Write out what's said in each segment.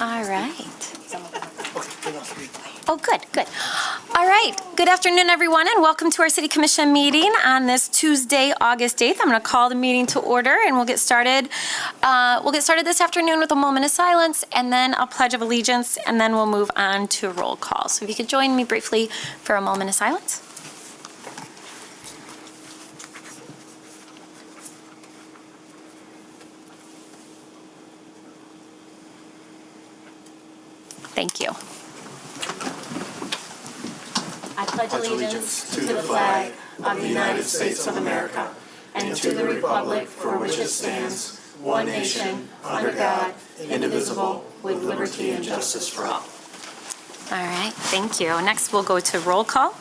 All right. Oh, good. All right. Good afternoon, everyone, and welcome to our City Commission meeting on this Tuesday, August 8th. I'm going to call the meeting to order, and we'll get started. This afternoon with a moment of silence, and then a pledge of allegiance, and then we'll move on to roll call. So if you could join me briefly for a moment of silence. Thank you. I pledge allegiance to the flag of the United States of America and to the republic for which it stands, one nation, under God, indivisible, with liberty and justice for all. All right, thank you. Next, we'll go to roll call.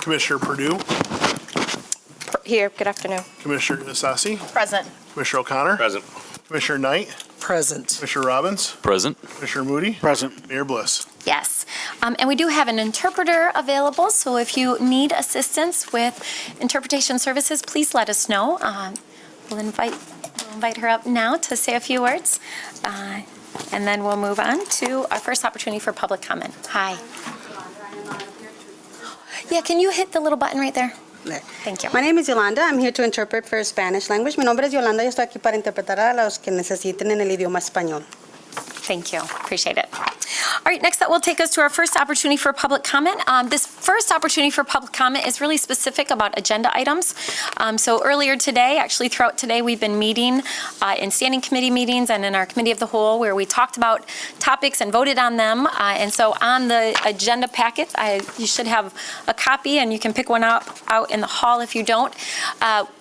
Commissioner Perdue, Here, good afternoon. Commissioner Isasi, Present. Commissioner O'Connor, Present. Commissioner Knight, Present. Commissioner Robbins, Present. Commissioner Moody, Present. Mayor Bliss. Yes, and we do have an interpreter available, so if you need assistance with interpretation services, please let us know. We'll invite her up now to say a few words, and then we'll move on to our first opportunity for public comment. Hi. Yeah, can you hit the little button right there? Thank you. My name is Yolanda. I'm here to interpret for Spanish language. Mi nombre es Yolanda y estoy aquí para interpretar a los que necesiten en el idioma español. Thank you. Appreciate it. All right, next that will take us to our first opportunity for public comment. This first opportunity for public comment is really specific about agenda items. So earlier today, actually throughout today, we've been meeting in standing committee meetings and in our committee of the whole where we talked about topics and voted on them. And so on the agenda packet, you should have a copy and you can pick one up out in the hall if you don't.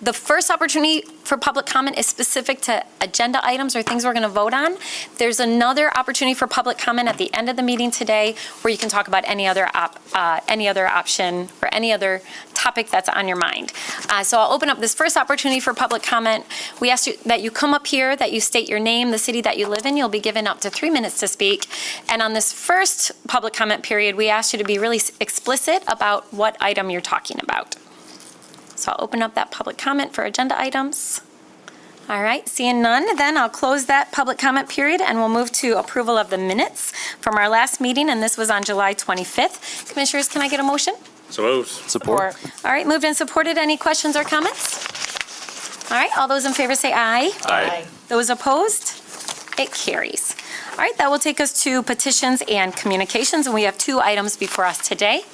The first opportunity for public comment is specific to agenda items or things we're going to vote on. There's another opportunity for public comment at the end of the meeting today where you can talk about any other option or any other topic that's on your mind. So I'll open up this first opportunity for public comment. We ask you that you come up here, that you state your name, the city that you live in. You'll be given up to 3 minutes to speak. And on this first public comment period, we ask you to be really explicit about what item you're talking about. So I'll open up that public comment for agenda items. All right, seeing none, then I'll close that public comment period and we'll move to approval of the minutes from our last meeting, and this was on July 25th. Commissioners, can I get a motion? So moved. Support. All right, moved and supported. Any questions or comments? All right, all those in favor say aye. Aye. Those opposed? It carries. All right, that will take us to petitions and communications, and we have 2 items before us today.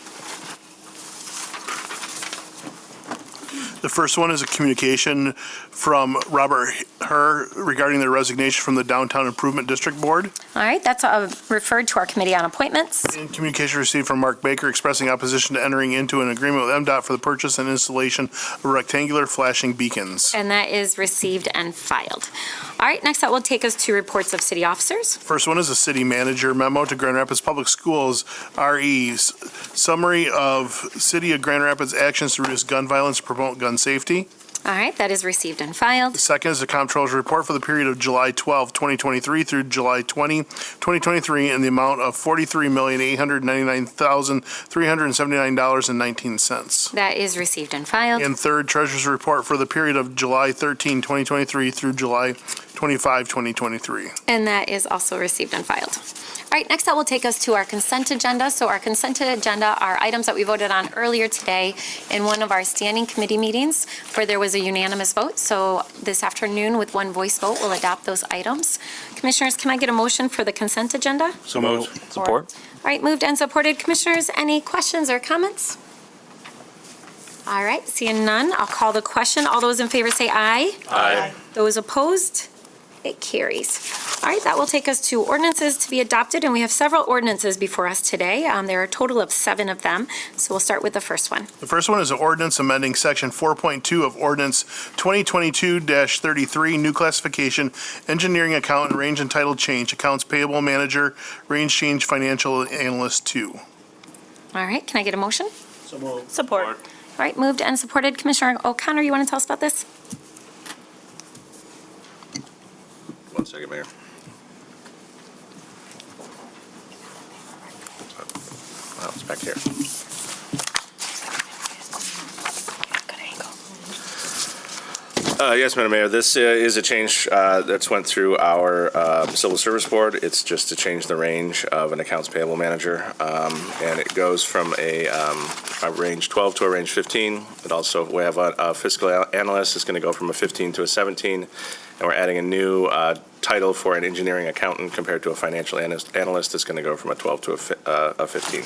The first one is a communication from Robert Herr regarding their resignation from the Downtown Improvement District Board. All right, that's referred to our Committee on Appointments. And communication received from Mark Baker expressing opposition to entering into an agreement with MDOT for the purchase and installation of rectangular flashing beacons. And that is received and filed. All right, next that will take us to reports of city officers. First one is a city manager memo to Grand Rapids Public Schools, RE, summary of City of Grand Rapids actions to reduce gun violence and promote gun safety. All right, that is received and filed. The second is the comptroller's report for the period of July 12, 2023 through July 20, 2023 in the amount of $43,899,379.19. That is received and filed. And third, treasurer's report for the period of July 13, 2023 through July 25, 2023. And that is also received and filed. All right, next that will take us to our consent agenda. So our consent agenda are items that we voted on earlier today in one of our standing committee meetings where there was a unanimous vote. So this afternoon with one voice vote, we'll adopt those items. Commissioners, can I get a motion for the consent agenda? So moved. Support. All right, moved and supported. Commissioners, any questions or comments? All right, seeing none, I'll call the question. All those in favor say aye. Aye. Those opposed? It carries. All right, that will take us to ordinances to be adopted, and we have several ordinances before us today. There are a total of 7 of them, so we'll start with the first one. The first one is an ordinance amending Section 4.2 of Ordinance 2022-33, new classification, engineering account and range and title change, accounts payable manager, range change financial analyst 2. All right, can I get a motion? So moved. Support. All right, moved and supported. Commissioner O'Connor, you want to tell us about this? 1 second, Mayor. Wow, it's back here. Good angle. Yes, Madam Mayor, this is a change that's went through our Civil Service Board. It's just to change the range of an accounts payable manager, and it goes from a range 12 to a range 15. It also, we have a fiscal analyst is going to go from a 15 to a 17, and we're adding a new title for an engineering accountant compared to a financial analyst that's going to go from a 12 to a 15.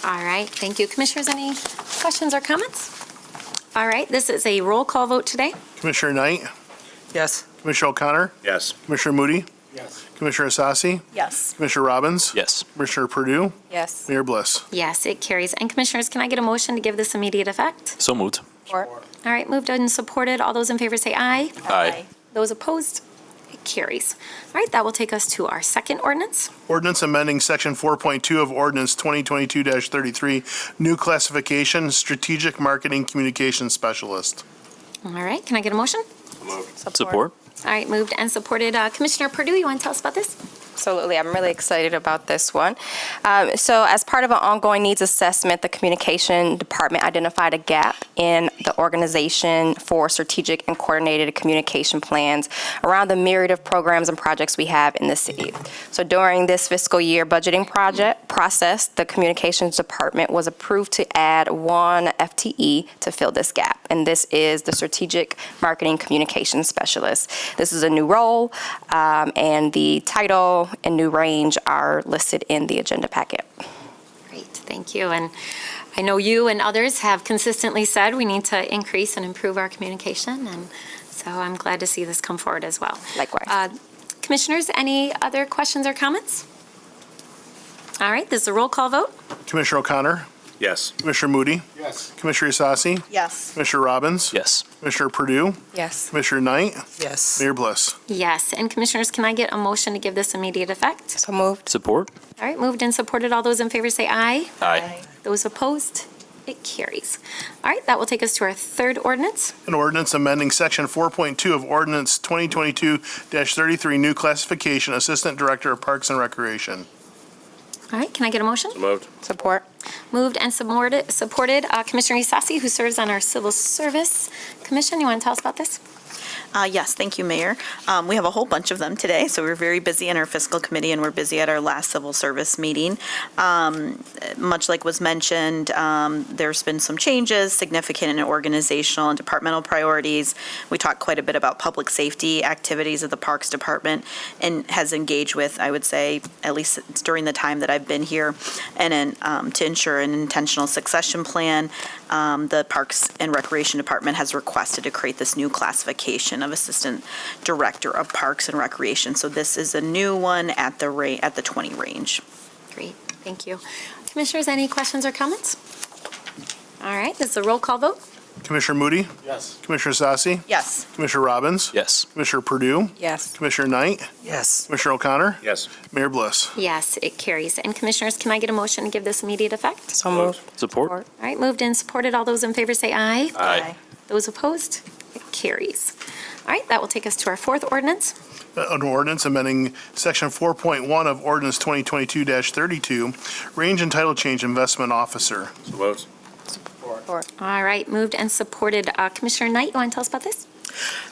All right, thank you. Commissioners, any questions or comments? All right, this is a roll call vote today. Commissioner Knight, Yes. Commissioner O'Connor, Yes. Commissioner Moody. Yes. Commissioner Asasi, Yes. Commissioner Robbins. Yes. Commissioner Purdue, Yes. Mayor Bliss. Yes, it carries. And Commissioners, can I get a motion to give this immediate effect? So moved. Support. All right, moved and supported. All those in favor say aye. Aye. Those opposed? It carries. All right, that will take us to our second ordinance. Ordinance amending Section 4.2 of Ordinance 2022-33, new classification, strategic marketing communications specialist. All right, can I get a motion? Support. All right, moved and supported. Commissioner Purdue, you want to tell us about this? Absolutely. I'm really excited about this one. So as part of an ongoing needs assessment, the communication department identified a gap in the organization for strategic and coordinated communication plans around the myriad of programs and projects we have in the city. So during this fiscal year budgeting process, the communications department was approved to add one FTE to fill this gap, and this is the strategic marketing communications specialist. This is a new role, and the title and new range are listed in the agenda packet. Great, thank you. And I know you and others have consistently said we need to increase and improve our communication, and so I'm glad to see this come forward as well. Likewise. Commissioners, any other questions or comments? All right, this is a roll call vote. Commissioner O'Connor, Yes. Commissioner Moody. Yes. Commissioner Asasi, Yes. Commissioner Robbins. Yes. Commissioner Purdue, Yes. Commissioner Knight, Yes. Mayor Bliss. Yes, and Commissioners, can I get a motion to give this immediate effect? So moved. Support. All right, moved and supported. All those in favor say aye. Aye. Those opposed? It carries. All right, that will take us to our third ordinance. An ordinance amending Section 4.2 of Ordinance 2022-33, new classification, Assistant Director of Parks and Recreation. All right, can I get a motion? So moved. Support. Moved and supported. Commissioner Isasi, who serves on our Civil Service Commission, you want to tell us about this? Yes, thank you, Mayor. We have a whole bunch of them today, so we're very busy in our fiscal committee, and we're busy at our last civil service meeting. Much like was mentioned, there's been some changes, significant in organizational and departmental priorities. We talked quite a bit about public safety activities of the Parks Department, and has engaged with, I would say, at least during the time that I've been here, and then to ensure an intentional succession plan, the Parks and Recreation Department has requested to create this new classification of Assistant Director of Parks and Recreation. So this is a new one at the 20 range. Great, thank you. Commissioners, any questions or comments? All right, this is a roll call vote. Commissioner Moody. Yes. Commissioner Asasi, Yes. Commissioner Robbins. Yes. Commissioner Purdue, Yes. Commissioner Knight, Yes. Commissioner O'Connor, Yes. Mayor Bliss. Yes, it carries. And Commissioners, can I get a motion to give this immediate effect? So moved. Support. All right, moved and supported. All those in favor say aye. Aye. Those opposed? It carries. All right, that will take us to our fourth ordinance. An ordinance amending Section 4.1 of Ordinance 2022-32, range and title change investment officer. So moved. All right, moved and supported. Commissioner Knight, you want to tell us about this?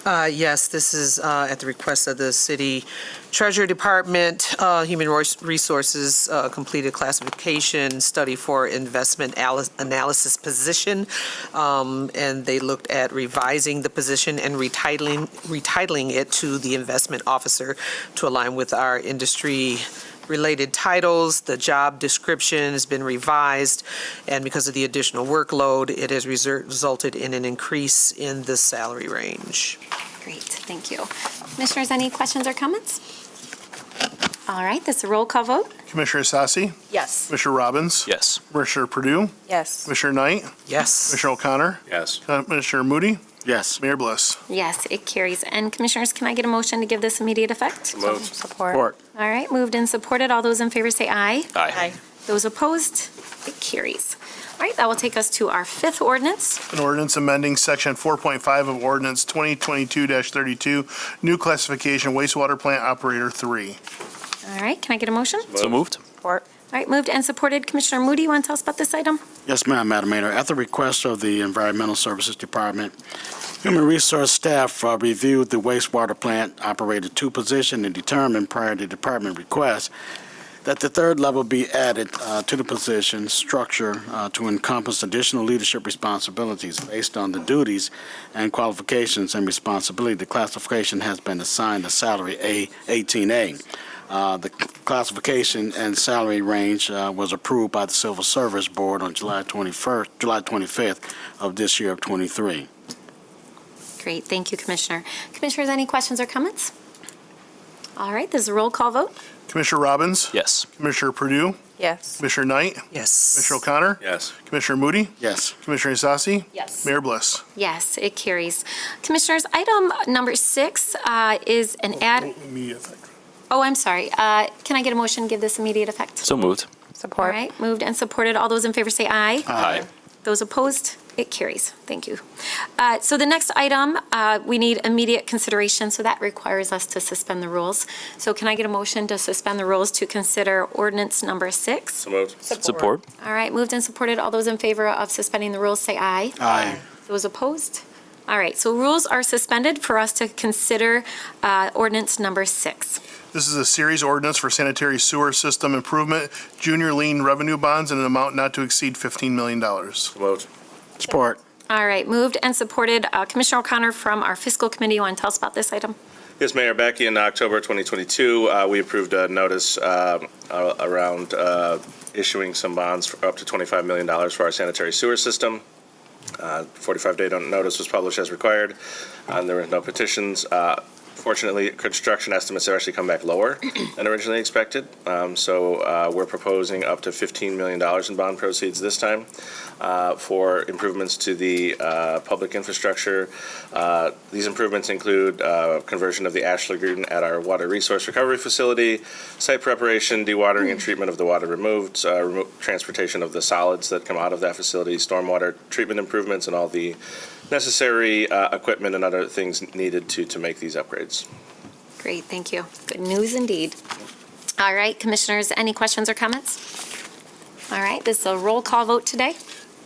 Yes, this is at the request of the City Treasurer Department, Human Resources completed classification study for investment analysis position, and they looked at revising the position and retitling it to the investment officer to align with our industry related titles. The job description has been revised, and because of the additional workload, it has resulted in an increase in the salary range. Great, thank you. Commissioners, any questions or comments? All right, this is a roll call vote. Commissioner Asasi, Yes. Commissioner Robbins. Yes. Commissioner Purdue, Yes. Commissioner Knight, Yes. Commissioner O'Connor, Yes. Commissioner Moody, Yes. Mayor Bliss. Yes, it carries. And Commissioners, can I get a motion to give this immediate effect? So moved. Support. All right, moved and supported. All those in favor say aye. Aye. Those opposed? It carries. All right, that will take us to our fifth ordinance. An ordinance amending Section 4.5 of Ordinance 2022-32, new classification wastewater plant operator 3. All right, can I get a motion? So moved. Support. All right, moved and supported. Commissioner Moody, you want to tell us about this item? Yes, ma'am, Madam Mayor. At the request of the Environmental Services Department, Human Resource staff reviewed the wastewater plant operator 2 position and determined prior to department request that the third level be added to the position structure to encompass additional leadership responsibilities based on the duties and qualifications and responsibility. The classification has been assigned a salary A18A. The classification and salary range was approved by the Civil Service Board on July 25th of this year of 23. Great, thank you, Commissioner. Commissioners, any questions or comments? All right, this is a roll call vote. Commissioner Robbins? Yes. Commissioner Purdue? Yes. Commissioner Knight? Yes. Commissioner O'Connor? Yes. Commissioner Moody? Yes. Commissioner Isasi? Yes. Mayor Bliss? Yes, it carries. Commissioners, item number 6 is an add. Immediate effect. Oh, I'm sorry. Can I get a motion to give this immediate effect? So moved. All Support. right, moved and supported. All those in favor say aye. Aye. Those opposed? It carries. Thank you. So the next item, we need immediate consideration, so that requires us to suspend the rules. So can I get a motion to suspend the rules to consider ordinance number 6? So moved. Support. All right, moved and supported. All those in favor of suspending the rules say aye. Aye. Those opposed? All right, so rules are suspended for us to consider ordinance number 6. This is a series ordinance for sanitary sewer system improvement, junior lien revenue bonds in an amount not to exceed $15 million. So moved. Support. All right, moved and supported. Commissioner O'Connor from our fiscal committee, you want to tell us about this item? Yes, Mayor, back in October 2022, we approved a notice around issuing some bonds for up to $25 million for our sanitary sewer system. 45-day notice was published as required, and there were no petitions. Fortunately, construction estimates have actually come back lower than originally expected. So we're proposing up to $15 million in bond proceeds this time for improvements to the public infrastructure. These improvements include conversion of the ash lagoon at our water resource recovery facility, site preparation, dewatering and treatment of the water removed, transportation of the solids that come out of that facility, stormwater treatment improvements, and all the necessary equipment and other things needed to make these upgrades. Great, thank you. Good news indeed. All right, commissioners, any questions or comments? All right, this is a roll call vote today.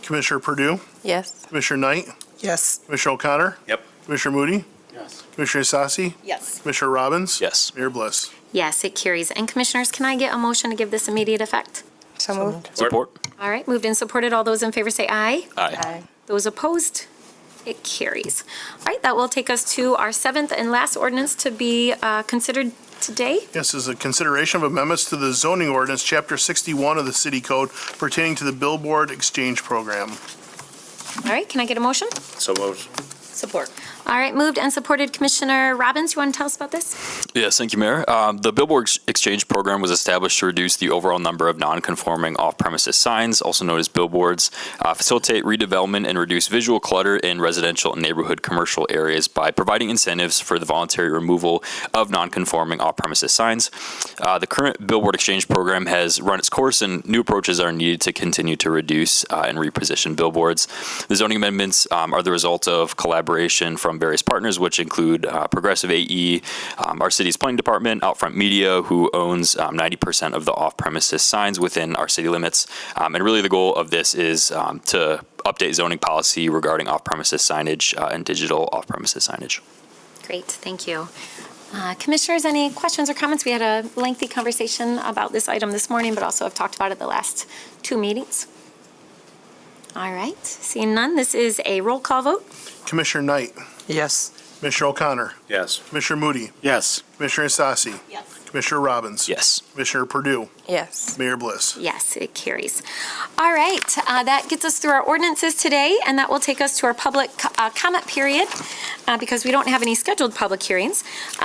Commissioner Purdue? Yes. Commissioner Knight? Yes. Commissioner O'Connor? Yep. Commissioner Moody? Yes. Commissioner Isasi? Yes. Commissioner Robbins? Yes. Mayor Bliss? Yes, it carries. And commissioners, can I get a motion to give this immediate effect? So moved. Support. All right, moved and supported. All those in favor say aye. Aye. Those opposed? It carries. All right, that will take us to our 7th and last ordinance to be considered today. Yes, is a consideration of amendments to the zoning ordinance, Chapter 61 of the City Code pertaining to the billboard exchange program. All right, can I get a motion? So moved. Support. All right, moved and supported. Commissioner Robbins, you want to tell us about this? Yes, thank you, Mayor. The Billboard Exchange Program was established to reduce the overall number of non-conforming off-premises signs, also known as billboards, facilitate redevelopment and reduce visual clutter in residential and neighborhood commercial areas by providing incentives for the voluntary removal of non-conforming off-premises signs. The current Billboard Exchange Program has run its course, and new approaches are needed to continue to reduce and reposition billboards. The zoning amendments are the result of collaboration from various partners, which include Progressive AE, our city's planning department, Outfront Media, who owns 90% of the off-premises signs within our city limits. And really the goal of this is to update zoning policy regarding off-premises signage and digital off-premises signage. Great, thank you. Commissioners, any questions or comments? We had a lengthy conversation about this item this morning, but also have talked about it the last 2 meetings. All right, seeing none, this is a roll call vote. Commissioner Knight? Yes. Commissioner O'Connor? Yes. Commissioner Moody? Yes. Commissioner Isasi? Yes. Commissioner Robbins? Yes. Commissioner Purdue? Yes. Mayor Bliss? Yes, it carries. All right, that gets us through our ordinances today, and that will take us to our public comment period because we don't have any scheduled public hearings.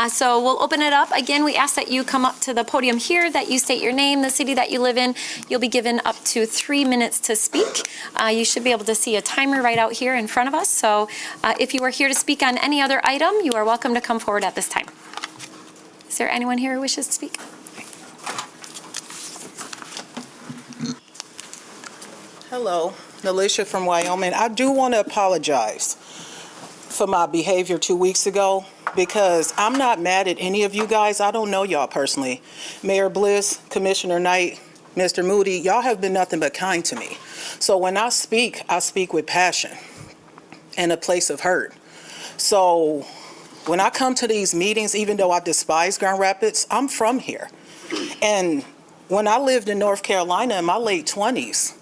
So we'll open it up. Again, we ask that you come up to the podium here, that you state your name, the city that you live in. You'll be given up to 3 minutes to speak. You should be able to see a timer right out here in front of us. So if you are here to speak on any other item, you are welcome to come forward at this time. Is there anyone here who wishes to speak? Hello, Alicia from Wyoming. I do want to apologize for my behavior 2 weeks ago because I'm not mad at any of you guys. I don't know y'all personally. Mayor Bliss, Commissioner Knight, Mr. Moody, y'all have been nothing but kind to me. So when I speak with passion and a place of hurt. So when I come to these meetings, even though I despise Grand Rapids, I'm from here. And when I lived in North Carolina in my late 20s,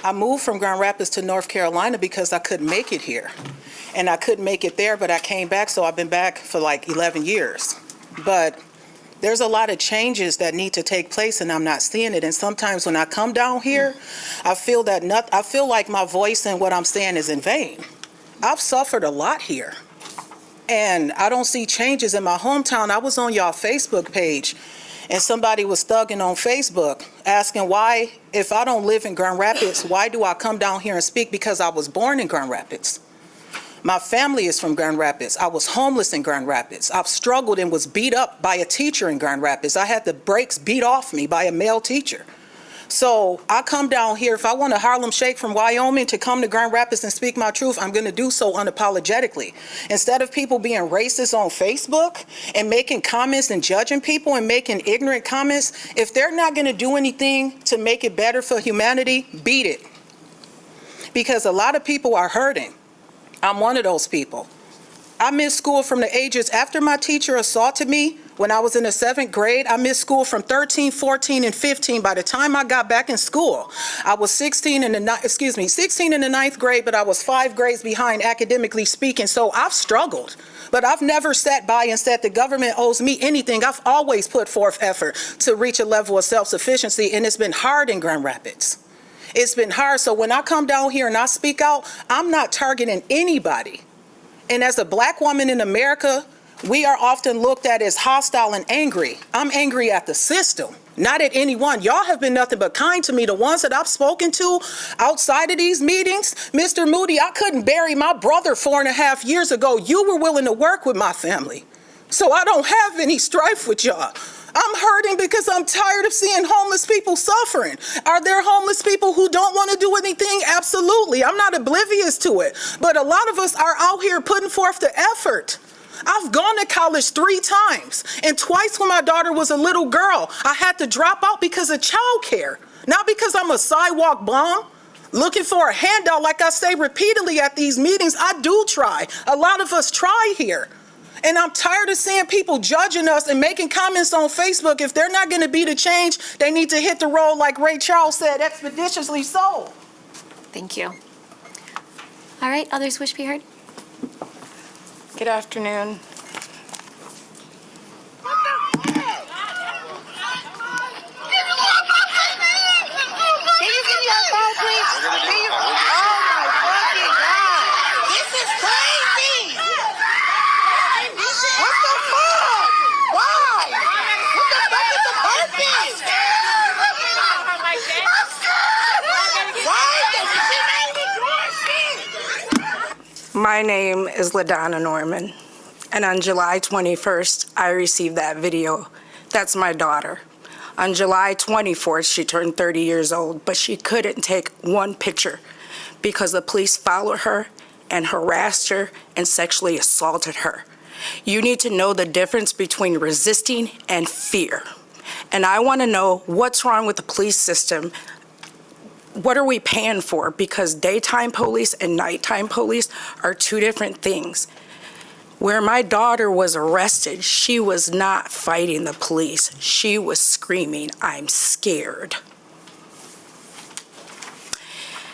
I moved from Grand Rapids to North Carolina because I couldn't make it here. And I couldn't make it there, but I came back, so I've been back for like 11 years. But there's a lot of changes that need to take place, and I'm not seeing it. And sometimes when I come down here, I feel like my voice and what I'm saying is in vain. I've suffered a lot here, and I don't see changes in my hometown. I was on y'all Facebook page, and somebody was thugging on Facebook asking why, if I don't live in Grand Rapids, why do I come down here and speak? Because I was born in Grand Rapids. My family is from Grand Rapids. I was homeless in Grand Rapids. I've struggled and was beat up by a teacher in Grand Rapids. I had the brakes beat off me by a male teacher. So I come down here, if I want a Harlem Shake from Wyoming to come to Grand Rapids and speak my truth, I'm going to do so unapologetically. Instead of people being racist on Facebook and making comments and judging people and making ignorant comments, if they're not going to do anything to make it better for humanity, beat it. Because a lot of people are hurting. I'm one of those people. I missed school from the ages, after my teacher assaulted me when I was in the 7th grade, I missed school from 13, 14, and 15. By the time I got back in school, I was 16 in the 9th grade, but I was 5 grades behind academically speaking. So I've struggled, but I've never sat by and said the government owes me anything. I've always put forth effort to reach a level of self-sufficiency, and it's been hard in Grand Rapids. It's been hard. So when I come down here and I speak out, I'm not targeting anybody. And as a Black woman in America, we are often looked at as hostile and angry. I'm angry at the system, not at anyone. Y'all have been nothing but kind to me. The ones that I've spoken to outside of these meetings, Mr. Moody, I couldn't bury my brother 4.5 years ago. You were willing to work with my family. So I don't have any strife with y'all. I'm hurting because I'm tired of seeing homeless people suffering. Are there homeless people who don't want to do anything? Absolutely. I'm not oblivious to it. But a lot of us are out here putting forth the effort. I've gone to college 3 times, and twice when my daughter was a little girl, I had to drop out because of childcare, not because I'm a sidewalk bum looking for a handout. Like I say repeatedly at these meetings, I do try. A lot of us try here. And I'm tired of seeing people judging us and making comments on Facebook. If they're not going to be the change, they need to hit the road, like Ray Charles said, expeditiously so. Thank you. All right, others wish to be heard? Good afternoon. My name is LaDonna Norman, and on July 21st, I received that video. That's my daughter. On July 24th, she turned 30 years old, but she couldn't take one picture because the police followed her and harassed her and sexually assaulted her. You need to know the difference between resisting and fear. And I want to know what's wrong with the police system. What are we paying for? Because daytime police and nighttime police are 2 different things. Where my daughter was arrested, she was not fighting the police. She was screaming, "I'm scared."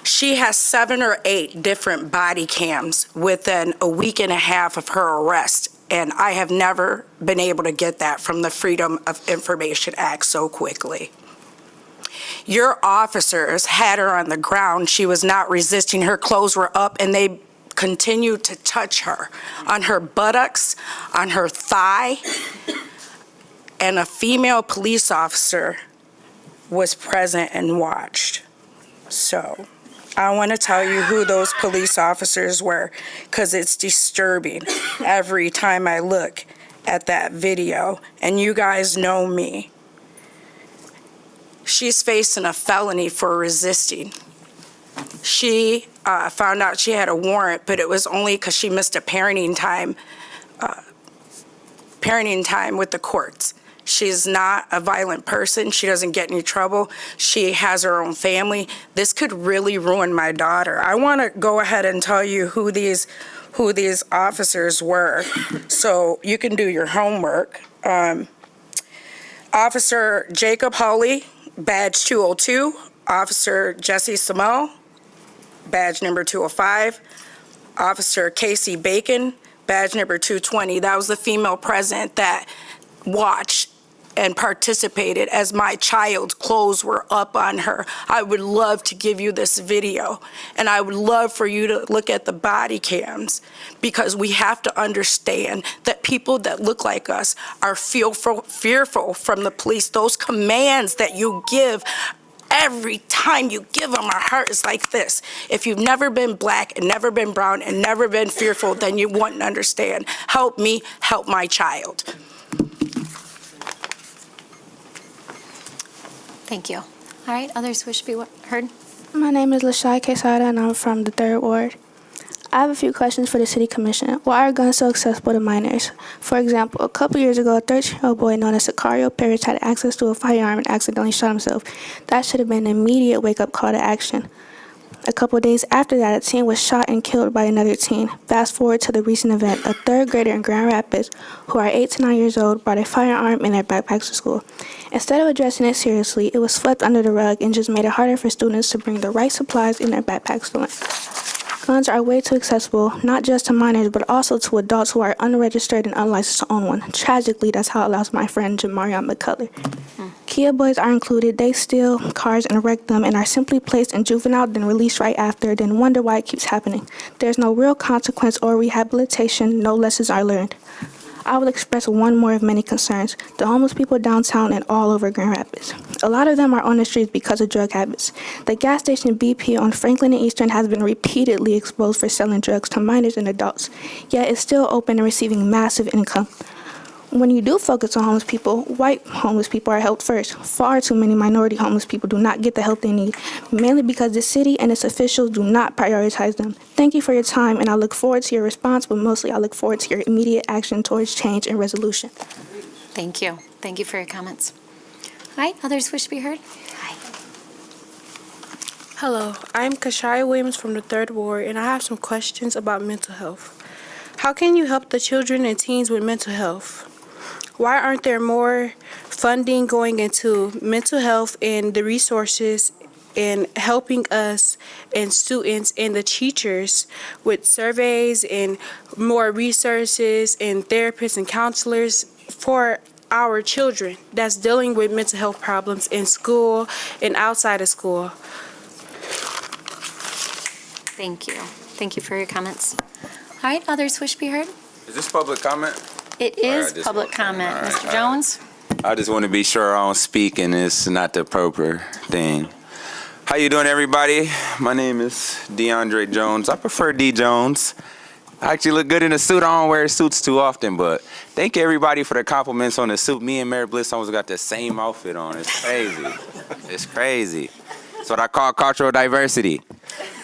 She has 7 or 8 different body cams within a week and a half of her arrest, and I have never been able to get that from the Freedom of Information Act so quickly. Your officers had her on the ground. She was not resisting. Her clothes were up, and they continued to touch her on her buttocks, on her thigh, and a female police officer was present and watched. So I want to tell you who those police officers were, because it's disturbing every time I look at that video, and you guys know me. She's facing a felony for resisting. She found out she had a warrant, but it was only because she missed a parenting time with the courts. She's not a violent person. She doesn't get in trouble. She has her own family. This could really ruin my daughter. I want to go ahead and tell you who these who these officers were, so you can do your homework. Officer Jacob Hawley, badge 202. Officer Jesse Samo, badge number 205. Officer Casey Bacon, badge number 220. That was the female present that watched and participated as my child's clothes were up on her. I would love to give you this video, and I would love for you to look at the body cams, because we have to understand that people that look like us are fearful from the police. Those commands that you give, every time you give them, our heart is like this. If you've never been black and never been brown and never been fearful, then you wouldn't understand. Help me, help my child. Thank you. All right, others wish to be heard? My name is Lashai Quesada, and I'm from the 3rd Ward. I have a few questions for the City Commission. Why are guns so accessible to minors? For example, a couple years ago, a 13-year-old boy known as Sicario Parrish had access to a firearm and accidentally shot himself. That should have been an immediate wake-up call to action. A couple days after that, a teen was shot and killed by another teen. Fast forward to the recent event, a 3rd grader in Grand Rapids, who are 8 to 9 years old, brought a firearm in their backpacks to school. Instead of addressing it seriously, it was swept under the rug and just made it harder for students to bring the right supplies in their backpacks to learn. Guns are way too accessible, not just to minors, but also to adults who are unregistered and unlicensed to own one. Tragically, that's how it lost my friend Jamarion McCullough. Kia boys are included. They steal cars and wreck them and are simply placed in juvenile, then released right after, then wonder why it keeps happening. There's no real consequence or rehabilitation, no lessons are learned. I will express one more of many concerns: the homeless people downtown and all over Grand Rapids. A lot of them are on the streets because of drug habits. The gas station BP on Franklin and Eastern has been repeatedly exposed for selling drugs to minors and adults, yet it's still open and receiving massive income. When you do focus on homeless people, white homeless people are helped first. Far too many minority homeless people do not get the help they need, mainly because the city and its officials do not prioritize them. Thank you for your time, and I look forward to your response, but mostly I look forward to your immediate action towards change and resolution. Thank you. Thank you for your comments. All right, others wish to be heard? Hi. Hello, I'm Kashaya Williams from the 3rd Ward, and I have some questions about mental health. How can you help the children and teens with mental health? Why aren't there more funding going into mental health and the resources and helping us and students and the teachers with surveys and more resources and therapists and counselors for our children that's dealing with mental health problems in school and outside of school? Thank you. Thank you for your comments. All right, others wish to be heard? Is this public comment? It is public comment. All right, Mr. Jones? I just want to be sure I don't speak and it's not the proper thing. How you doing, everybody? My name is DeAndre Jones. I prefer D. Jones. I actually look good in a suit. I don't wear suits too often, but thank everybody for the compliments on the suit. Me and Mary Bliss almost got the same outfit on. It's crazy. It's crazy. It's what I call cultural diversity.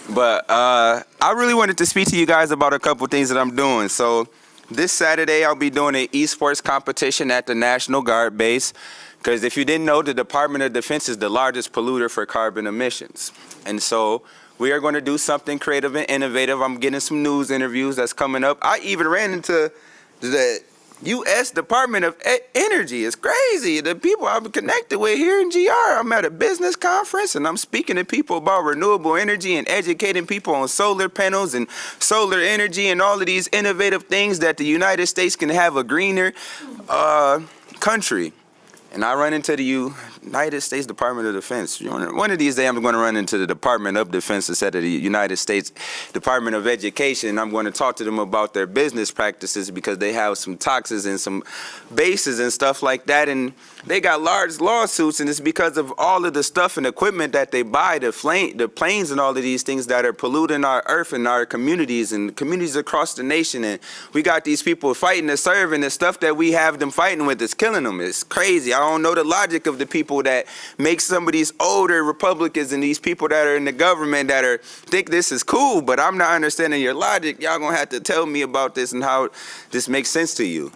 But I really wanted to speak to you guys about a couple things that I'm doing. So this Saturday, I'll be doing an esports competition at the National Guard base. Because if you didn't know, the Department of Defense is the largest polluter for carbon emissions. And so we are going to do something creative and innovative. I'm getting some news interviews that's coming up. I even ran into the U.S. Department of Energy. It's crazy. The people I'm connected with here in GR, I'm at a business conference and I'm speaking to people about renewable energy and educating people on solar panels and solar energy and all of these innovative things that the United States can have a greener country. And I run into the United States Department of Defense. One of these days, I'm going to run into the Department of Defense instead of the United States Department of Education. And I'm going to talk to them about their business practices because they have some toxins and some bases and stuff like that. And they got large lawsuits, and it's because of all of the stuff and equipment that they buy, the planes and all of these things that are polluting our earth and our communities and communities across the nation. And we got these people fighting to serve, and the stuff that we have them fighting with is killing them. It's crazy. I don't know the logic of the people that make some of these older Republicans and these people that are in the government that think this is cool, but I'm not understanding your logic. Y'all gonna have to tell me about this and how this makes sense to you.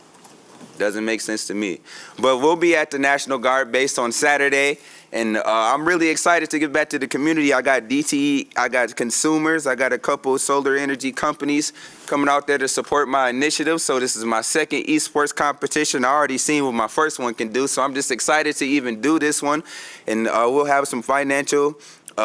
Doesn't make sense to me. But we'll be at the National Guard base on Saturday, and I'm really excited to give back to the community. I got DTE, I got consumers, I got a couple of solar energy companies coming out there to support my initiative. So this is my second esports competition. I already seen what my first one can do, so I'm just excited to even do this one. And we'll have some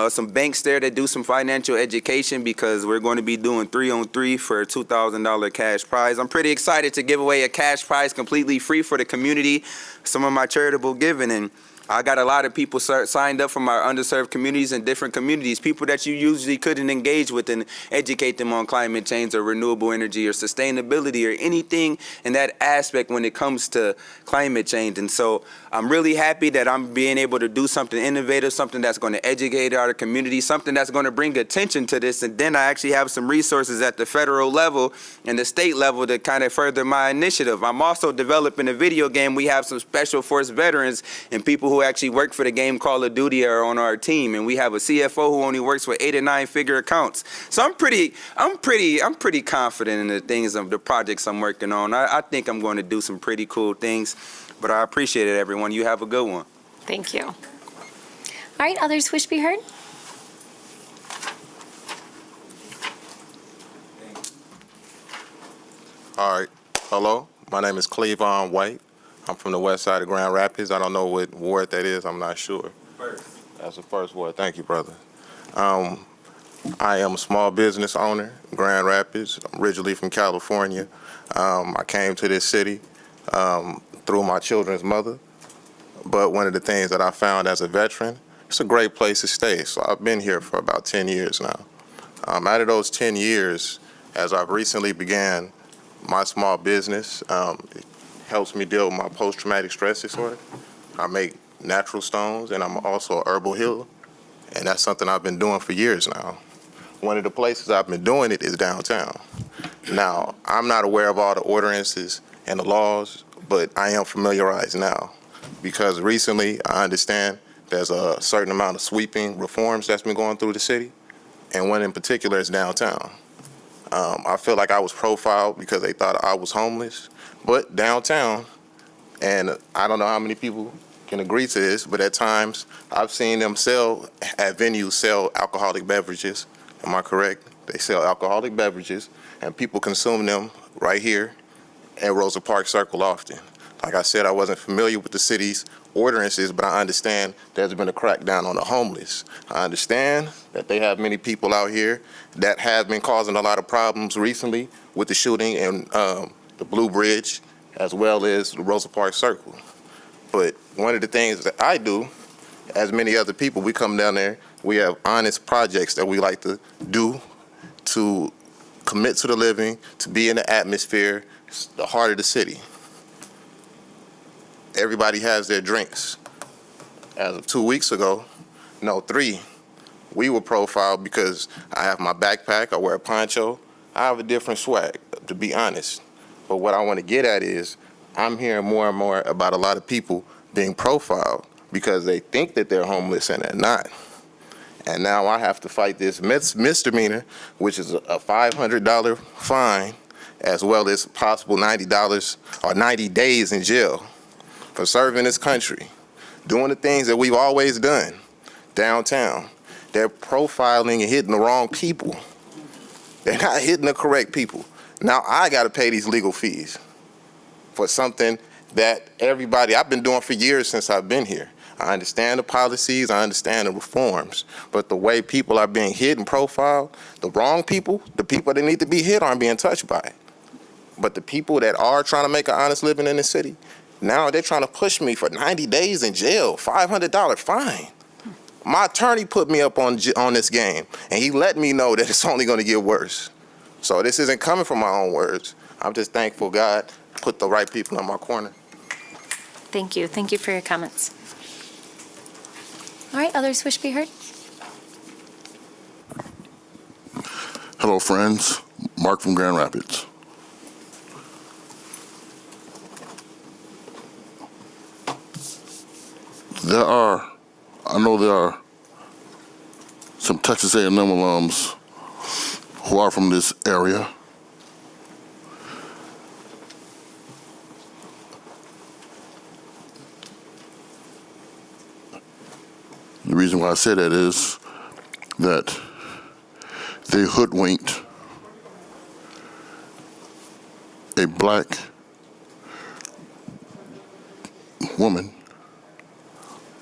some banks there that do some financial education, because we're going to be doing 3-on-3 for a $2,000 cash prize. I'm pretty excited to give away a cash prize completely free for the community, some of my charitable giving. And I got a lot of people signed up from our underserved communities and different communities, people that you usually couldn't engage with and educate them on climate change or renewable energy or sustainability or anything in that aspect when it comes to climate change. And so I'm really happy that I'm being able to do something innovative, something that's going to educate our community, something that's going to bring attention to this. And then I actually have some resources at the federal level and the state level to kind of further my initiative. I'm also developing a video game. We have some Special Force veterans and people who actually work for the game Call of Duty are on our team, and we have a CFO who only works with 8 and 9 figure accounts. So I'm pretty confident in the things of the projects I'm working on. I think I'm going to do some pretty cool things, but I appreciate it, everyone. You have a good one. Thank you. All right, others wish to be heard? All right. Hello. My name is Cleavon White. I'm from the west side of Grand Rapids. I don't know what ward that is. I'm not sure. That's the first ward. Thank you, brother. I am a small business owner in Grand Rapids. I'm originally from California. I came to this city through my children's mother. But one of the things that I found as a veteran, it's a great place to stay. So I've been here for about 10 years now. Out of those 10 years, as I've recently began my small business, it helps me deal with my post-traumatic stress disorder. I make natural stones, and I'm also a herbal healer, and that's something I've been doing for years now. One of the places I've been doing it is downtown. Now, I'm not aware of all the ordinances and the laws, but I am familiarized now, because recently I understand there's a certain amount of sweeping reforms that's been going through the city, and one in particular is downtown. I feel like I was profiled because they thought I was homeless. But downtown, and I don't know how many people can agree to this, but at times I've seen them at venues sell alcoholic beverages. Am I correct? They sell alcoholic beverages, and people consume them right here at Rosa Parks Circle often. Like I said, I wasn't familiar with the city's ordinances, but I understand there's been a crackdown on the homeless. I understand that they have many people out here that have been causing a lot of problems recently with the shooting and the Blue Bridge, as well as the Rosa Parks Circle. But one of the things that I do, as many other people, we come down there, we have honest projects that we like to do to commit to the living, to be in the atmosphere, the heart of the city. Everybody has their drinks. As of 2 weeks ago, no, 3, we were profiled because I have my backpack, I wear a poncho, I have a different swag, to be honest. But what I want to get at is I'm hearing more and more about a lot of people being profiled because they think that they're homeless and they're not. And now I have to fight this misdemeanor, which is a $500 fine, as well as possible $90 or 90 days in jail for serving this country, doing the things that we've always done downtown. They're profiling and hitting the wrong people. They're not hitting the correct people. Now I got to pay these legal fees for something that I've been doing for years since I've been here. I understand the policies, I understand the reforms, but the way people are being hit and profiled, the wrong people, the people that need to be hit aren't being touched by it. But the people that are trying to make an honest living in the city, now they're trying to push me for 90 days in jail, $500 fine. My attorney put me up on this game, and he let me know that it's only going to get worse. So this isn't coming from my own words. I'm just thankful God put the right people in my corner. Thank you. Thank you for your comments. All right, others wish to be heard? Hello, friends. Mark from Grand Rapids. I know there are some Texas A&M alums who are from this area. The reason why I say that is that they hoodwinked a black woman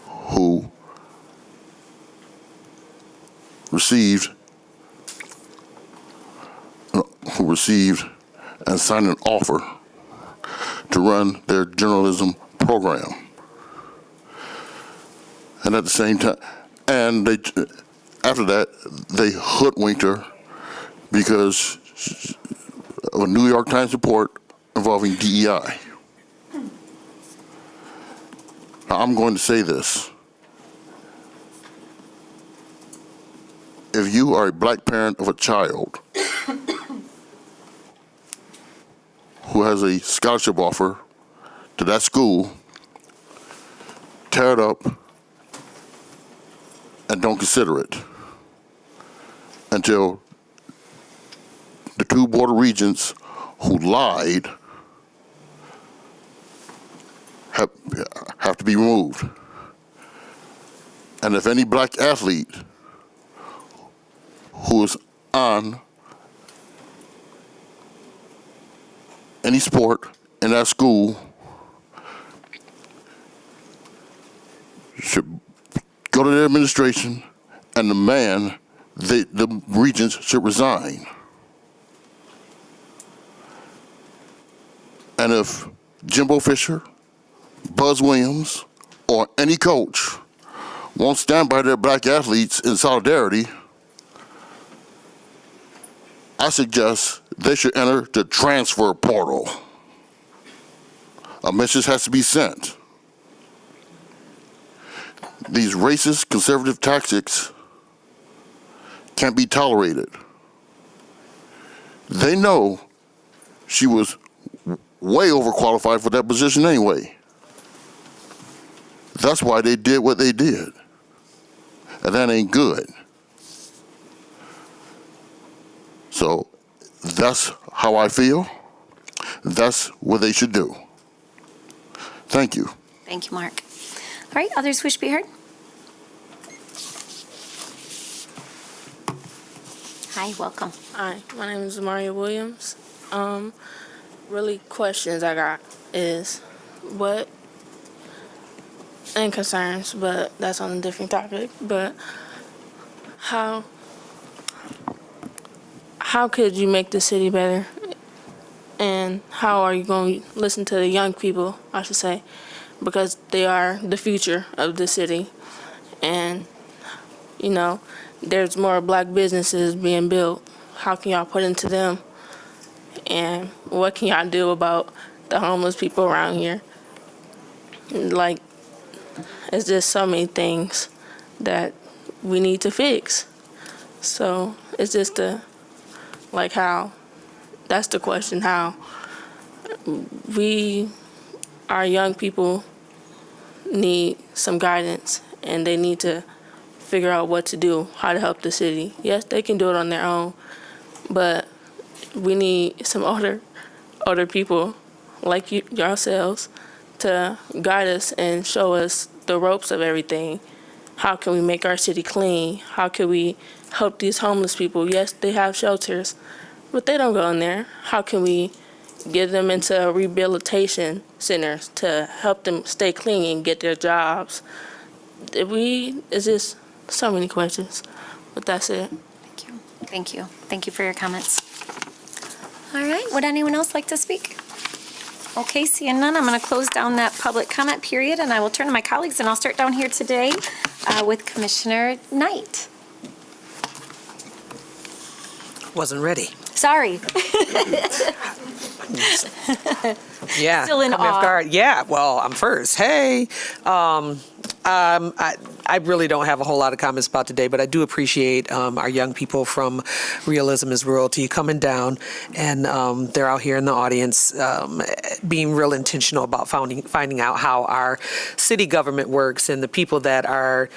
who received and signed an offer to run their journalism program. And at the same time, and after that, they hoodwinked her because of a New York Times report involving DEI. Now, I'm going to say this. If you are a black parent of a child who has a scholarship offer to that school, tear it up and don't consider it until the two board of regents who lied have to be removed. And if any black athlete who is on any sport in that school should go to the administration and demand the regents should resign. And if Jimbo Fisher, Buzz Williams, or any coach won't stand by their black athletes in solidarity, I suggest they should enter the transfer portal. A message has to be sent. These racist, conservative tactics can't be tolerated. They know she was way overqualified for that position anyway. That's why they did what they did. And that ain't good. So that's how I feel. That's what they should do. Thank you. Thank you, Mark. All right, others wish to be heard? Hi, welcome. Hi, my name is Maria Williams. Really questions I got is what, and concerns, but that's on a different topic, but how could you make the city better? And how are you going to listen to the young people, I should say, because they are the future of the city. And, you know, there's more black businesses being built. How can y'all put into them? And what can y'all do about the homeless people around here? Like, it's just so many things that we need to fix. So it's just how, that's the question, how our young people need some guidance and they need to figure out what to do, how to help the city. Yes, they can do it on their own, but we need some older people like yourselves to guide us and show us the ropes of everything. How can we make our city clean? How can we help these homeless people? Yes, they have shelters, but they don't go in there. How can we get them into rehabilitation centers to help them stay clean and get their jobs? It's just so many questions, but that's it. Thank you. Thank you. Thank you for your comments. All right, would anyone else like to speak? Okay, seeing none, I'm going to close down that public comment period, and I will turn to my colleagues, and I'll start down here today with Commissioner Knight. Wasn't ready. Sorry. Yeah. Still in caught me off awe. guard. Yeah, well, I'm first. Hey. I really don't have a whole lot of comments about today, but I do appreciate our young people from Realism is Royalty coming down, and they're out here in the audience being real intentional about finding out how our city government works and the people that are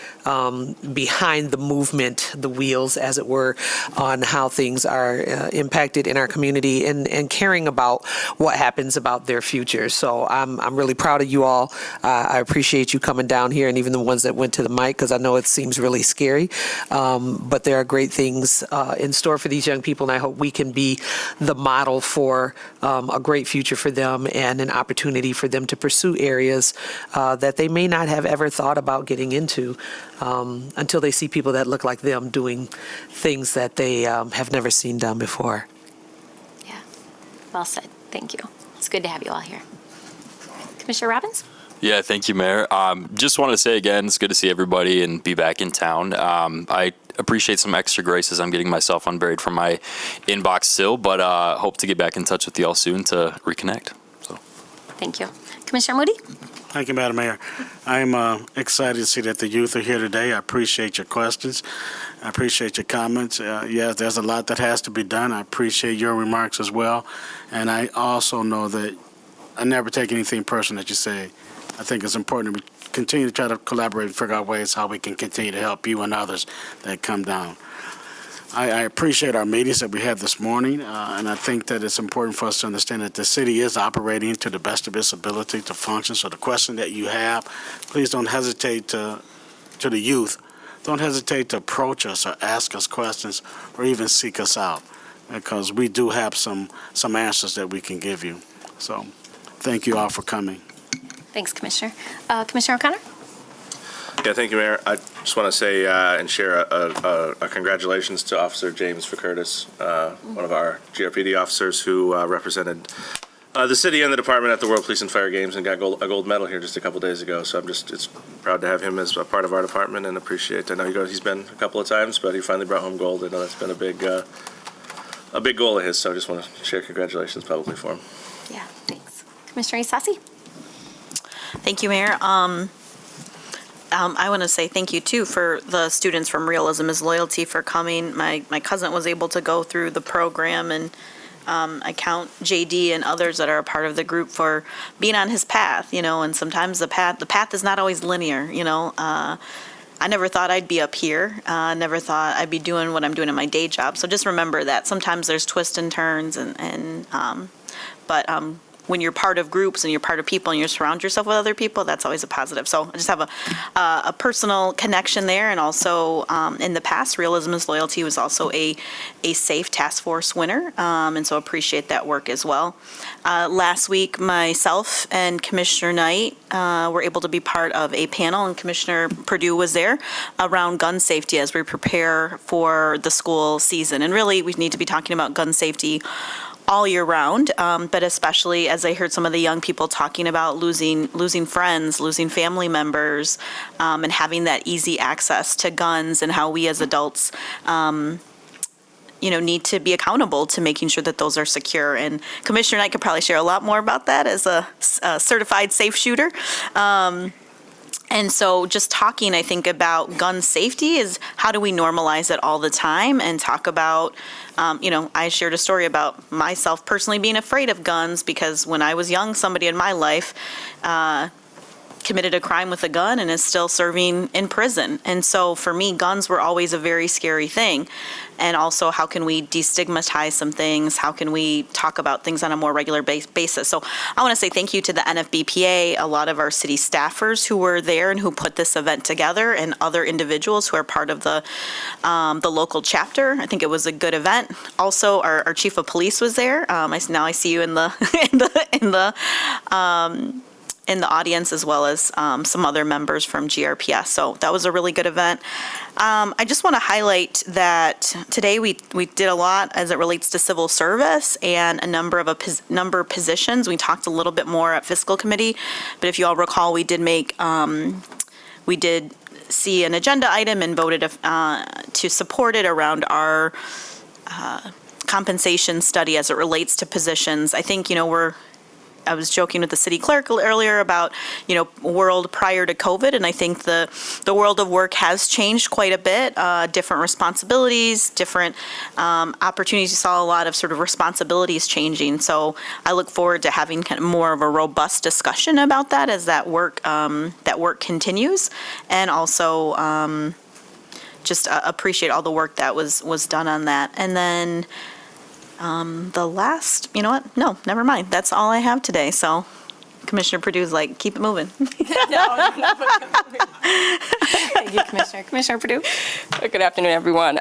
behind the movement, the wheels, as it were, on how things are impacted in our community and caring about what happens about their future. So I'm really proud of you all. I appreciate you coming down here, and even the ones that went to the mic because I know it seems really scary. But there are great things in store for these young people, and I hope we can be the model for a great future for them and an opportunity for them to pursue areas that they may not have ever thought about getting into until they see people that look like them doing things that they have never seen done before. Yeah, well said. Thank you. It's good to have you all here. Commissioner Robbins? Yeah, thank you, Mayor. Just wanted to say again, it's good to see everybody and be back in town. I appreciate some extra grace as I'm getting myself unburied from my inbox still, but hope to get back in touch with you all soon to reconnect. So, thank you. Commissioner Moody? Thank you, Madam Mayor. I'm excited to see that the youth are here today. I appreciate your questions. I appreciate your comments. Yes, there's a lot that has to be done. I appreciate your remarks as well. And I also know that I never take anything personal that you say. I think it's important that we continue to try to collaborate and figure out ways how we can continue to help you and others that come down. I appreciate our meetings that we had this morning, and I think that it's important for us to understand that the city is operating to the best of its ability to function. So the question that you have, please don't hesitate to the youth, don't hesitate to approach us or ask us questions or even seek us out, because we do have some answers that we can give you. So thank you all for coming. Thanks, Commissioner. Commissioner O'Connor? Yeah, thank you, Mayor. I just want to say and share a congratulations to Officer James Curtis, one of our GRPD officers who represented the city and the department at the World Police and Fire Games and got a gold medal here just a couple days ago. So it's proud to have him as a part of our department and appreciate. I know he's been a couple of times, but he finally brought home gold. I know that's been a big goal of his. So I just want to share congratulations publicly for him. Yeah, thanks. Commissioner Isasi? Thank you, Mayor. I want to say thank you, too, for the students from Realism is Loyalty for coming. My cousin was able to go through the program, and I count JD and others that are a part of the group for being on his path, and sometimes the path is not always linear, I never thought I'd be up here. Never thought I'd be doing what I'm doing in my day job. So just remember that sometimes there's twists and turns, but when you're part of groups and you're part of people and you surround yourself with other people, that's always a positive. So I just have a personal connection there. And also in the past, Realism is Loyalty was also a SAFE task force winner. And so appreciate that work as well. Last week, myself and Commissioner Knight were able to be part of a panel, and Commissioner Perdue was there, around gun safety as we prepare for the school season. And really, we need to be talking about gun safety all year round, but especially as I heard some of the young people talking about losing friends, losing family members, and having that easy access to guns, and how we as adults need to be accountable to making sure that those are secure. And Commissioner Knight could probably share a lot more about that as a certified safe shooter. And so just talking, I think, about gun safety is how do we normalize it all the time and talk about, I shared a story about myself personally being afraid of guns because when I was young, somebody in my life committed a crime with a gun and is still serving in prison. And so for me, guns were always a very scary thing. And also, how can we destigmatize some things? How can we talk about things on a more regular basis? So I want to say thank you to the NFBPA, a lot of our city staffers who were there and who put this event together, and other individuals who are part of the local chapter. I think it was a good event. Also, our chief of police was there. Now I see you in the in the audience, as well as some other members from GRPS. So that was a really good event. I just want to highlight that today we did a lot as it relates to civil service and a number of positions. We talked a little bit more at fiscal committee, but if you all recall, we did see an agenda item and voted to support it around our compensation study as it relates to positions. I think, I was joking with the city clerk earlier about, world prior to COVID, and I think the world of work has changed quite a bit. Different responsibilities, different opportunities. You saw a lot of sort of responsibilities changing. So I look forward to having kind of more of a robust discussion about that as that work continues, and also just appreciate all the work that was done on that. And then. The last, No, never mind. That's all I have today. So Commissioner Perdue's like, keep it moving. Thank you, Commissioner. Commissioner Perdue? Good afternoon, everyone.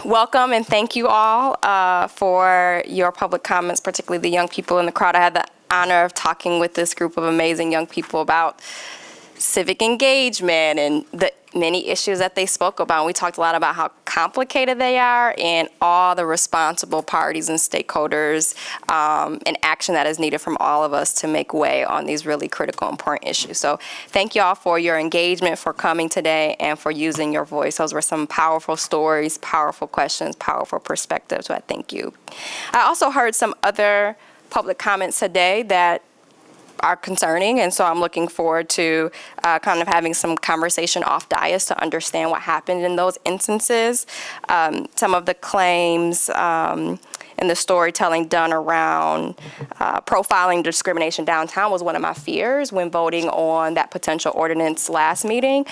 Welcome and thank you all for your public comments, particularly the young people in the crowd. I had the honor of talking with this group of amazing young people about civic engagement and the many issues that they spoke about. We talked a lot about how complicated they are and all the responsible parties and stakeholders and action that is needed from all of us to make way on these really critical, important issues. So thank you all for your engagement, for coming today, and for using your voice. Those were some powerful stories, powerful questions, powerful perspectives, so I thank you. I also heard some other public comments today that are concerning, and so I'm looking forward to kind of having some conversation off dais to understand what happened in those instances. Some of the claims and the storytelling done around profiling discrimination downtown was one of my fears when voting on that potential ordinance last meeting.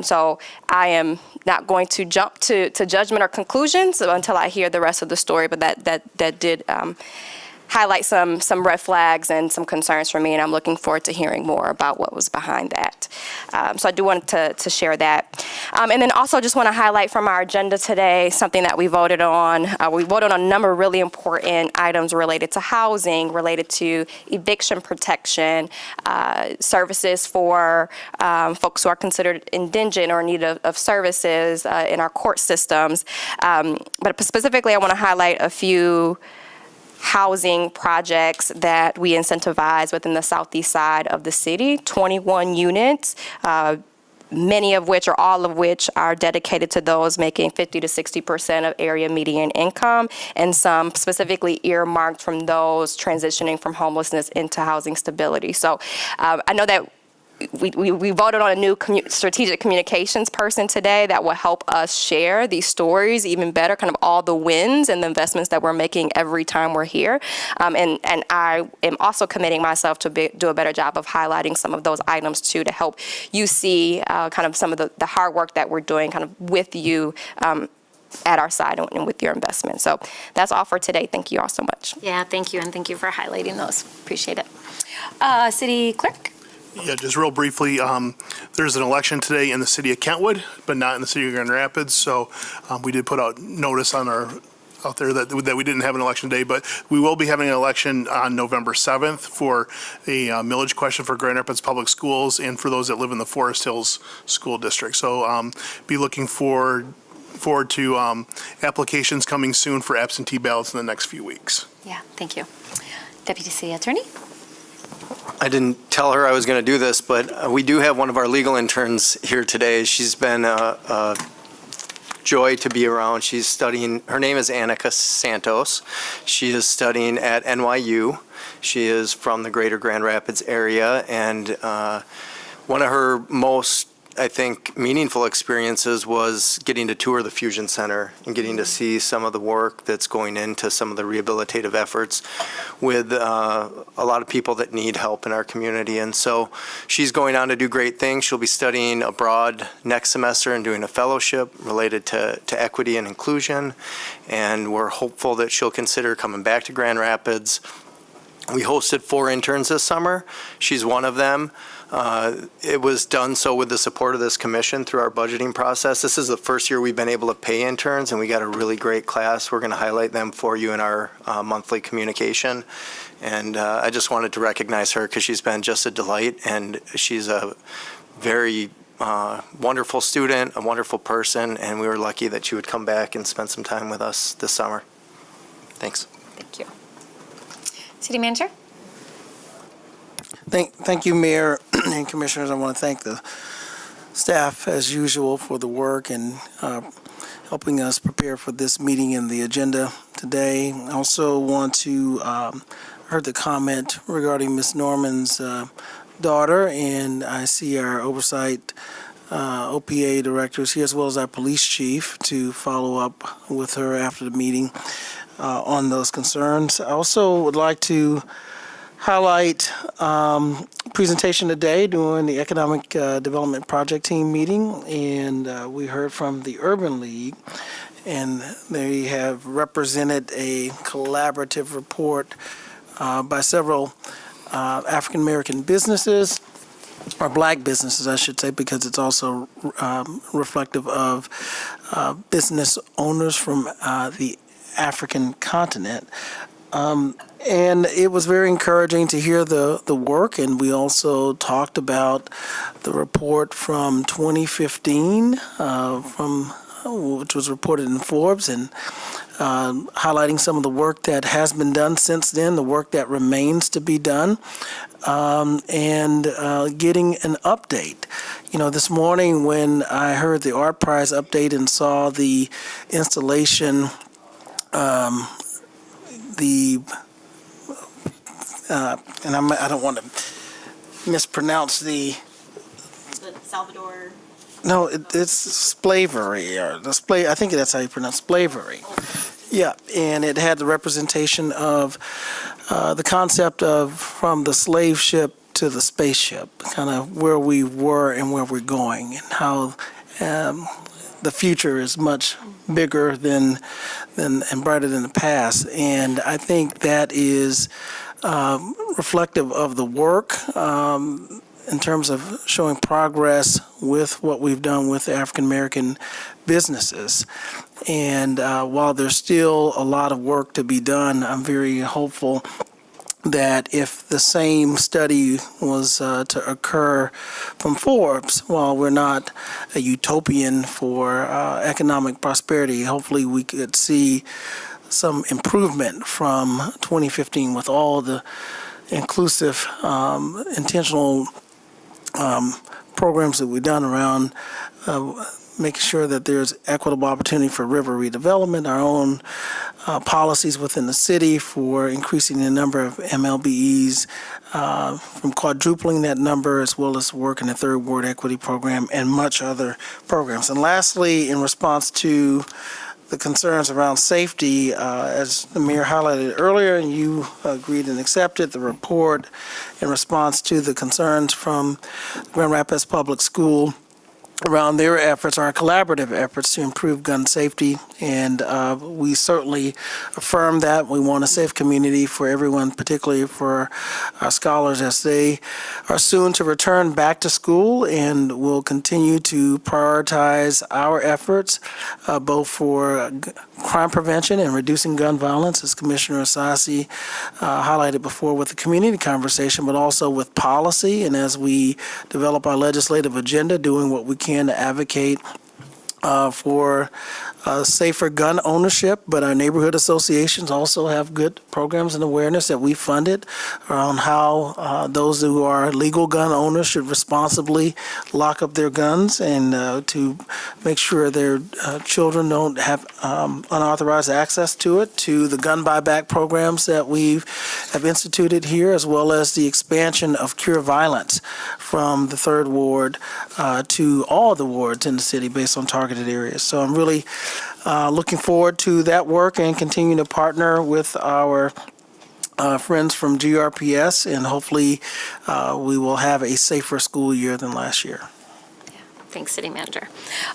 So I am not going to jump to judgment or conclusions until I hear the rest of the story, but that did highlight some red flags and some concerns for me, and I'm looking forward to hearing more about what was behind that. So I do want to share that. And then also just want to highlight from our agenda today something that we voted on. We voted on a number of really important items related to housing, related to eviction protection, services for folks who are considered indigent or in need of services in our court systems. But specifically, I want to highlight a few housing projects that we incentivize within the southeast side of the city, 21 units, many of which or all of which are dedicated to those making 50 to 60% of area median income, and some specifically earmarked from those transitioning from homelessness into housing stability. So I know that we voted on a new strategic communications person today that will help us share these stories even better, kind of all the wins and the investments that we're making every time we're here. And I am also committing myself to do a better job of highlighting some of those items too, to help you see kind of some of the hard work that we're doing kind of with you at our side and with your investment. So that's all for today. Thank you all so much. Yeah, thank you, and thank you for highlighting those. Appreciate it. City Clerk? Yeah, just real briefly, there's an election today in the city of Kentwood, but not in the city of Grand Rapids. So we did put out notice on out there that we didn't have an election day, but we will be having an election on November 7th for a millage question for Grand Rapids Public Schools and for those that live in the Forest Hills School District. So be looking forward to applications coming soon for absentee ballots in the next few weeks. Yeah, thank you. Deputy City Attorney? I didn't tell her I was going to do this, but we do have one of our legal interns here today. She's been a joy to be around. She's studying, her name is Annika Santos. She is studying at NYU. She is from the greater Grand Rapids area, and one of her most, I think, meaningful experiences was getting to tour the Fusion Center and getting to see some of the work that's going into some of the rehabilitative efforts with a lot of people that need help in our community. And so she's going on to do great things. She'll be studying abroad next semester and doing a fellowship related to equity and inclusion. And we're hopeful that she'll consider coming back to Grand Rapids. We hosted 4 interns this summer. She's one of them. It was done so with the support of this commission through our budgeting process. This is the first year we've been able to pay interns, and we got a really great class. We're going to highlight them for you in our monthly communication. And I just wanted to recognize her because she's been just a delight, and she's a very wonderful student, a wonderful person, and we were lucky that she would come back and spend some time with us this summer. Thanks. Thank you. City Manager? Thank you, Mayor and Commissioners. I want to thank the staff, as usual, for the work and helping us prepare for this meeting and the agenda today. I also want to heard the comment regarding Ms. Norman's daughter, and I see our oversight OPA directors here, as well as our police chief, to follow up with her after the meeting on those concerns. I also would like to highlight presentation today during the Economic Development Project Team meeting, and we heard from the Urban League, and they have represented a collaborative report by several African American businesses, or black businesses, I should say, because it's also reflective of business owners from the African continent. And it was very encouraging to hear the work, and we also talked about the report from 2015, which was reported in Forbes, and highlighting some of the work that has been done since then, the work that remains to be done, and getting an update. You know, this morning when I heard the Art Prize update and saw the installation, and I don't want to mispronounce the Salvador. No, it's Splavery, or I think that's how you pronounce Splavery. Yeah, and it had the representation of the concept of from the slave ship to the spaceship, kind of where we were and where we're going, and how the future is much bigger than and brighter than the past. And I think that is reflective of the work in terms of showing progress with what we've done with African American businesses. And while there's still a lot of work to be done, I'm very hopeful that if the same study was to occur from Forbes, while we're not a utopian for economic prosperity, hopefully we could see some improvement from 2015 with all the inclusive, intentional programs that we've done around making sure that there's equitable opportunity for river redevelopment, our own policies within the city for increasing the number of MLBEs, from quadrupling that number, as well as work in the Third Ward Equity Program and much other programs. And lastly, in response to the concerns around safety, as the mayor highlighted earlier, and you agreed and accepted the report in response to the concerns from Grand Rapids Public School around their efforts, our collaborative efforts to improve gun safety. And we certainly affirm that. We want a safe community for everyone, particularly for our scholars as they are soon to return back to school, and we'll continue to prioritize our efforts both for crime prevention and reducing gun violence, as Commissioner Asasi highlighted before with the community conversation, but also with policy, and as we develop our legislative agenda, doing what we can to advocate for safer gun ownership. But our neighborhood associations also have good programs and awareness that we funded around how those who are legal gun owners should responsibly lock up their guns, and to make sure their children don't have unauthorized access to it, to the gun buyback programs that we have instituted here, as well as the expansion of Cure Violence from the Third Ward to all the wards in the city based on targeted areas. So I'm really looking forward to that work and continue to partner with our friends from GRPS, and hopefully we will have a safer school year than last year. Thanks, City Manager.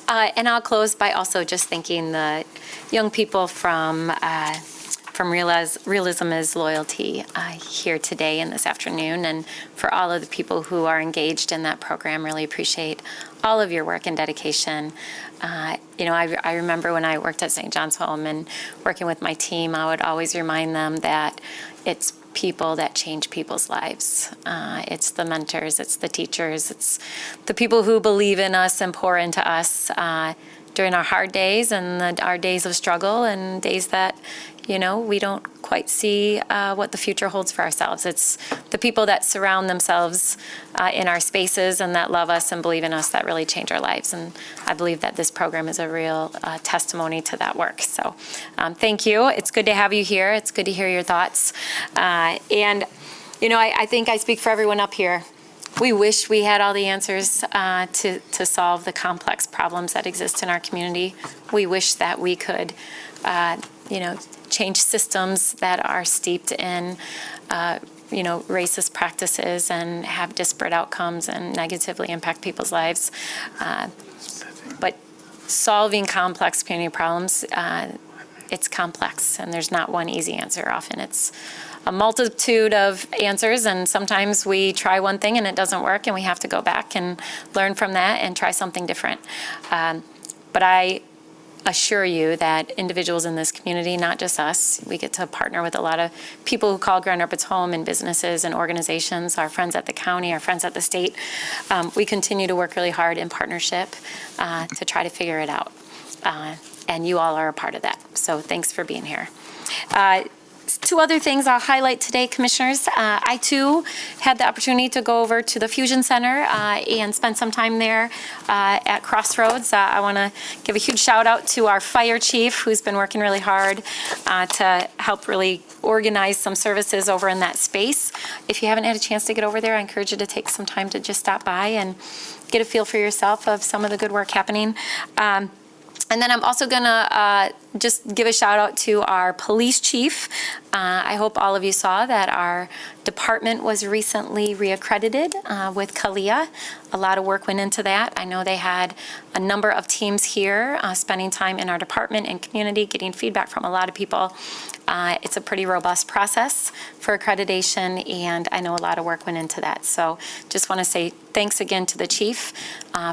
And I'll close by also just thanking the young people from Realism is Loyalty here today and this afternoon, and for all of the people who are engaged in that program. Really appreciate all of your work and dedication. I remember when I worked at St. John's Home and working with my team, I would always remind them that it's people that change people's lives. It's the mentors, it's the teachers, it's the people who believe in us and pour into us during our hard days and our days of struggle and days that, we don't quite see what the future holds for ourselves. It's the people that surround themselves in our spaces and that love us and believe in us that really change our lives. And I believe that this program is a real testimony to that work. So thank you. It's good to have you here. It's good to hear your thoughts. I think I speak for everyone up here. We wish we had all the answers to solve the complex problems that exist in our community. We wish that we could, change systems that are steeped in, racist practices and have disparate outcomes and negatively impact people's lives. But solving complex community problems, it's complex, and there's not one easy answer. Often it's a multitude of answers, and sometimes we try one thing and it doesn't work, and we have to go back and learn from that and try something different. But I assure you that individuals in this community, not just us, we get to partner with a lot of people who call Grand Rapids home, and businesses and organizations, our friends at the county, our friends at the state. We continue to work really hard in partnership to try to figure it out. And you all are a part of that. So thanks for being here. Two other things I'll highlight today, Commissioners. I, too, had the opportunity to go over to the Fusion Center and spend some time there at Crossroads. I want to give a huge shout out to our fire chief, who's been working really hard to help really organize some services over in that space. If you haven't had a chance to get over there, I encourage you to take some time to just stop by and get a feel for yourself of some of the good work happening. And then I'm also going to just give a shout out to our police chief. I hope all of you saw that our department was recently reaccredited with CALIA. A lot of work went into that. I know they had a number of teams here spending time in our department and community, getting feedback from a lot of people. It's a pretty robust process for accreditation, and I know a lot of work went into that. So just want to say thanks again to the chief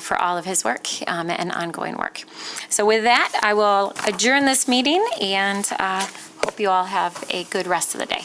for all of his work and ongoing work. So with that, I will adjourn this meeting, and hope you all have a good rest of the day.